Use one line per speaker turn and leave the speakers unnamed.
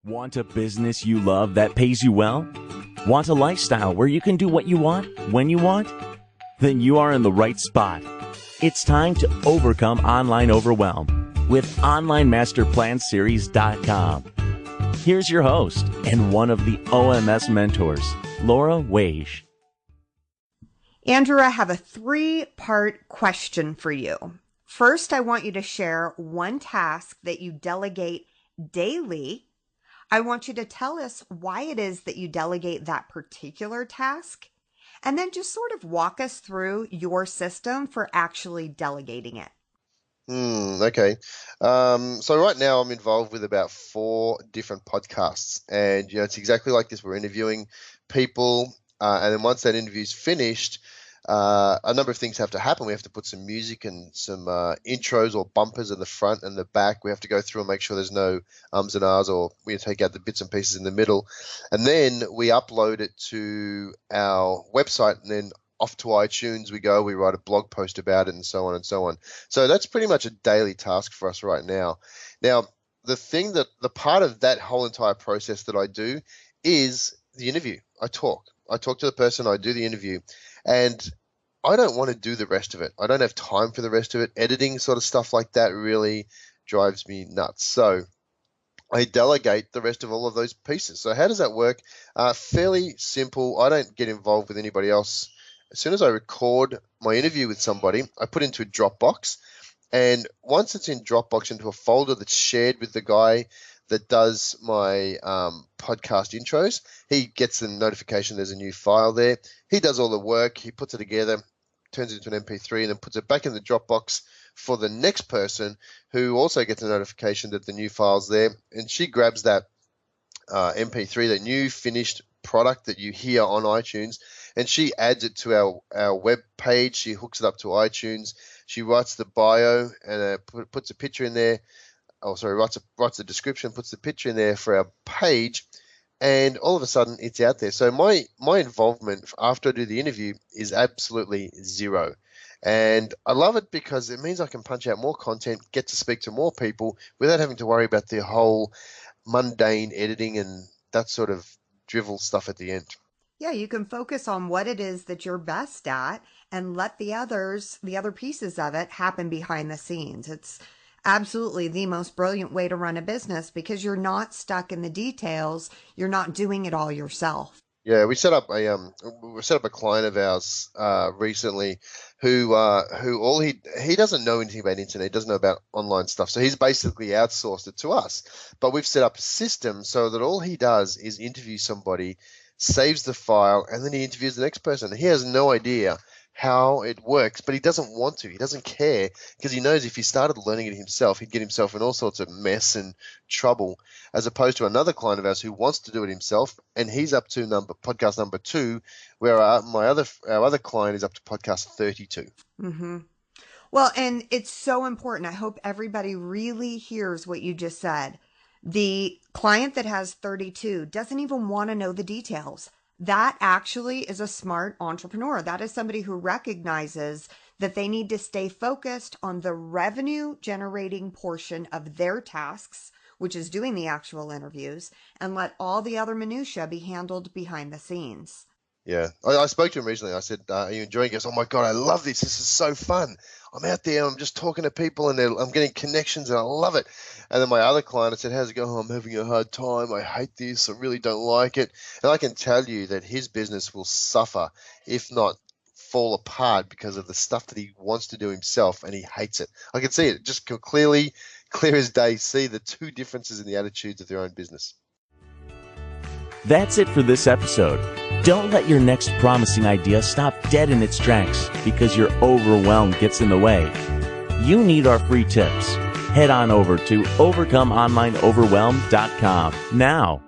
Want a business you love that pays you well? Want a lifestyle where you can do what you want, when you want? Then you are in the right spot. It's time to overcome online overwhelm with OnlineMasterPlanSeries.com. Here's your host and one of the OMS mentors, Laura Waage.
Andrew, I have a 3-part question for you. First, I want you to share one task that you delegate daily. I want you to tell us why it is that you delegate that particular task, and then just sort of walk us through your system for actually delegating it.
Okay. So right now I'm involved with about 4 different podcasts, and it's exactly like this. We're interviewing people, and then once that interview's finished, a number of things have to happen. We have to put some music and some intros or bumpers in the front and the back. We have to go through and make sure there's no ums and ahs, or we take out the bits and pieces in the middle. And then we upload it to our website, and then off to iTunes we go. We write a blog post about it, and so on and so on. So that's pretty much a daily task for us right now. Now, the part of that whole entire process that I do is the interview. I talk to the person, I do the interview, and I don't want to do the rest of it. I don't have time for the rest of it. Editing sort of stuff like that really drives me nuts. So I delegate the rest of all of those pieces. So how does that work? Fairly simple. I don't get involved with anybody else. As soon as I record my interview with somebody, I put it into a Dropbox. And once it's in Dropbox, into a folder that's shared with the guy that does my podcast intros, he gets the notification there's a new file there. He does all the work. He puts it together, turns it into an MP3, and then puts it back in the Dropbox for the next person, who also gets a notification that the new file's there. And she grabs that MP3, that new finished product that you hear on iTunes, and she adds it to our web page. She hooks it up to iTunes. She writes the bio and puts a picture in there. Writes the description, puts the picture in there for our page, and all of a sudden it's out there. So my involvement after I do the interview is absolutely zero. And I love it because it means I can punch out more content, get to speak to more people without having to worry about the whole mundane editing and that sort of drivel stuff at the end.
Yeah, you can focus on what it is that you're best at and let the other pieces of it happen behind the scenes. It's absolutely the most brilliant way to run a business because you're not stuck in the details. You're not doing it all yourself.
Yeah, we set up a client of ours recently who all he doesn't know anything about internet, he doesn't know about online stuff. So he's basically outsourced it to us. But we've set up a system so that all he does is interview somebody, saves the file, and then he interviews the next person. He has no idea how it works, but he doesn't want to. He doesn't care because he knows if he started learning it himself, he'd get himself in all sorts of mess and trouble, as opposed to another client of ours who wants to do it himself, and he's up to podcast number 2, where our other client is up to podcast 32.
Mm-hmm. Well, and it's so important. I hope everybody really hears what you just said. The client that has 32 doesn't even want to know the details. That actually is a smart entrepreneur. That is somebody who recognizes that they need to stay focused on the revenue generating portion of their tasks, which is doing the actual interviews, and let all the other minutia be handled behind the scenes.
Yeah, I spoke to him recently. I said, are you enjoying it? He goes, oh my God, I love this. This is so fun. I'm out there, I'm just talking to people, and I'm getting connections, and I love it. And then my other client, I said, how's it going? Oh, I'm having a hard time. I hate this. I really don't like it. And I can tell you that his business will suffer, if not fall apart, because of the stuff that he wants to do himself, and he hates it. I can see it, just clear as day, see the 2 differences in the attitudes of their own business.
That's it for this episode. Don't let your next promising idea stop dead in its tracks because your overwhelm gets in the way. You need our free tips. Head on over to overcomeonlineoverwhelm.com now.